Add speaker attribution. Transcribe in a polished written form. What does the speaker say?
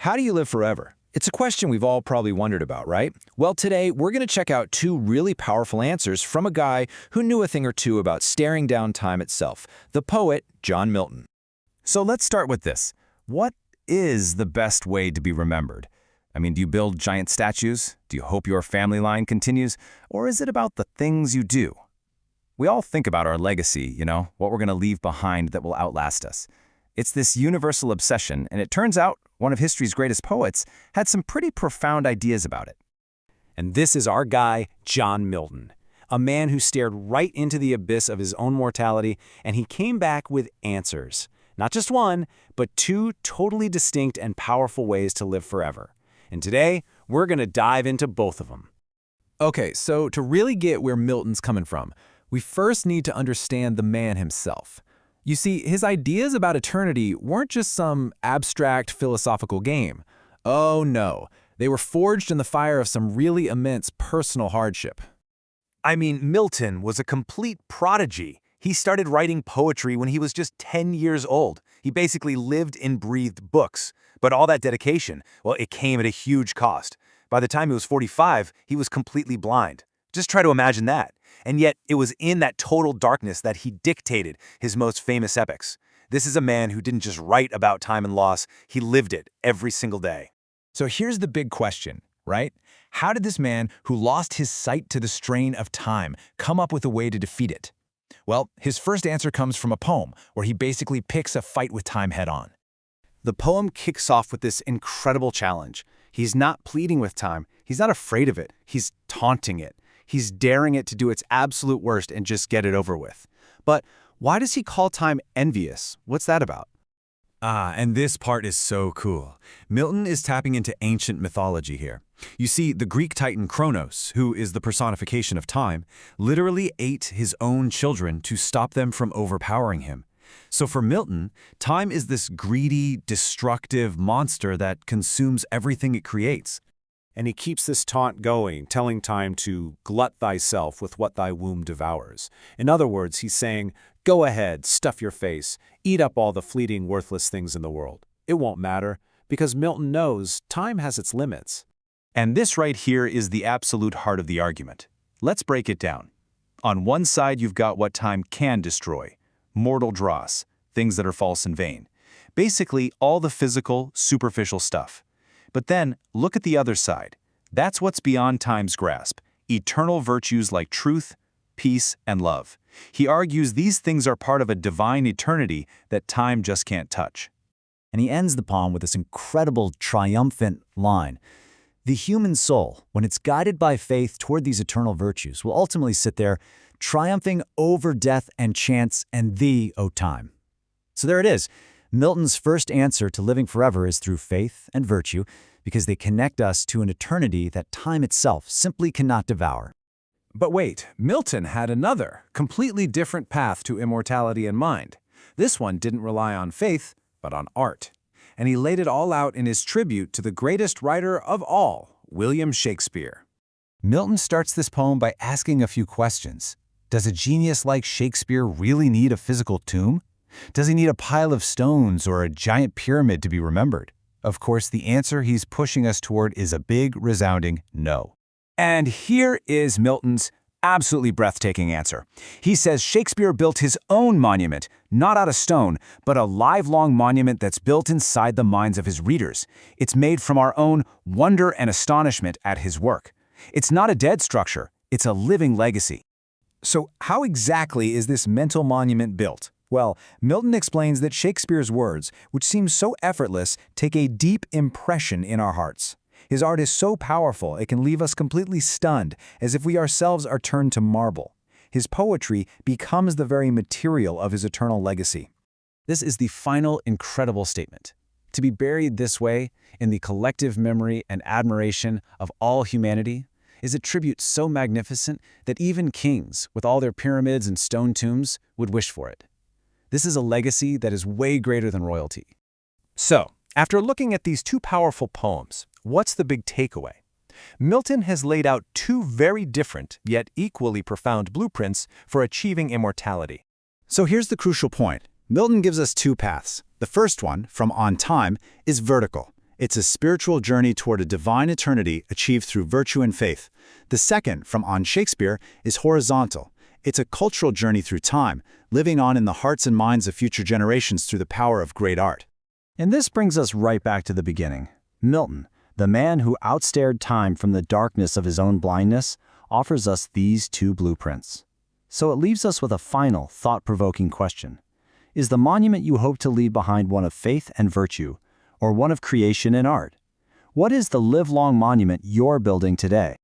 Speaker 1: How do you live forever? It's a question we've all probably wondered about, right? Well, today we're going to check out two really powerful answers from a guy who knew a thing or two about staring down time itself, the poet John Milton.
Speaker 2: So let's start with this. What is the best way to be remembered? I mean, do you build giant statues? Do you hope your family line continues? Or is it about the things you do? We all think about our legacy, what we're going to leave behind that will outlast us. It's this universal obsession, and it turns out one of history's greatest poets had some pretty profound ideas about it.
Speaker 3: And this is our guy, John Milton, a man who stared right into the abyss of his own mortality, and he came back with answers. Not just one, but two totally distinct and powerful ways to live forever. And today, we're going to dive into both of them.
Speaker 4: Okay, so to really get where Milton's coming from, we first need to understand the man himself. You see, his ideas about eternity weren't just some abstract philosophical game. Oh no, they were forged in the fire of some really immense personal hardship.
Speaker 5: I mean, Milton was a complete prodigy. He started writing poetry when he was just 10 years old. He basically lived and breathed books. But all that dedication, well, it came at a huge cost. By the time he was 45, he was completely blind. Just try to imagine that. And yet, it was in that total darkness that he dictated his most famous epics. This is a man who didn't just write about time and loss, he lived it every single day.
Speaker 4: So here's the big question, right? How did this man who lost his sight to the strain of time come up with a way to defeat it? Well, his first answer comes from a poem where he basically picks a fight with time head-on.
Speaker 5: The poem kicks off with this incredible challenge. He's not pleading with time. He's not afraid of it. He's taunting it. He's daring it to do its absolute worst and just get it over with. But why does he call time envious? What's that about?
Speaker 2: And this part is so cool. Milton is tapping into ancient mythology here. You see, the Greek titan Kronos, who is the personification of time, literally ate his own children to stop them from overpowering him. So for Milton, time is this greedy, destructive monster that consumes everything it creates.
Speaker 3: And he keeps this taunt going, telling time to glut thyself with what thy womb devours. In other words, he's saying, go ahead, stuff your face, eat up all the fleeting, worthless things in the world. It won't matter, because Milton knows time has its limits.
Speaker 2: And this right here is the absolute heart of the argument. Let's break it down. On one side, you've got what time can destroy. Mortal dross, things that are false and vain. Basically, all the physical, superficial stuff. But then, look at the other side. That's what's beyond time's grasp, eternal virtues like truth, peace, and love. He argues these things are part of a divine eternity that time just can't touch.
Speaker 6: And he ends the poem with this incredible, triumphant line. The human soul, when it's guided by faith toward these eternal virtues, will ultimately sit there, triumphing over death and chance and thee, O time. So there it is. Milton's first answer to living forever is through faith and virtue, because they connect us to an eternity that time itself simply cannot devour.
Speaker 4: But wait, Milton had another, completely different path to immortality in mind. This one didn't rely on faith, but on art. And he laid it all out in his tribute to the greatest writer of all, William Shakespeare.
Speaker 7: Milton starts this poem by asking a few questions. Does a genius like Shakespeare really need a physical tomb? Does he need a pile of stones or a giant pyramid to be remembered? Of course, the answer he's pushing us toward is a big, resounding no.
Speaker 2: And here is Milton's absolutely breathtaking answer. He says Shakespeare built his own monument, not out of stone, but a lifelong monument that's built inside the minds of his readers. It's made from our own wonder and astonishment at his work. It's not a dead structure, it's a living legacy.
Speaker 1: So how exactly is this mental monument built? Well, Milton explains that Shakespeare's words, which seem so effortless, take a deep impression in our hearts. His art is so powerful it can leave us completely stunned, as if we ourselves are turned to marble. His poetry becomes the very material of his eternal legacy.
Speaker 3: This is the final incredible statement. To be buried this way, in the collective memory and admiration of all humanity, is a tribute so magnificent that even kings, with all their pyramids and stone tombs, would wish for it. This is a legacy that is way greater than royalty.
Speaker 5: So, after looking at these two powerful poems, what's the big takeaway? Milton has laid out two very different, yet equally profound blueprints for achieving immortality.
Speaker 3: So here's the crucial point. Milton gives us two paths. The first one, from on time, is vertical.
Speaker 6: It's a spiritual journey toward a divine eternity achieved through virtue and faith. The second, from On Shakespeare, is horizontal. It's a cultural journey through time, living on in the hearts and minds of future generations through the power of great art.
Speaker 3: And this brings us right back to the beginning. Milton, the man who outstared time from the darkness of his own blindness, offers us these two blueprints. So it leaves us with a final, thought-provoking question. Is the monument you hope to leave behind one of faith and virtue, or one of creation and art? What is the live-long monument you're building today?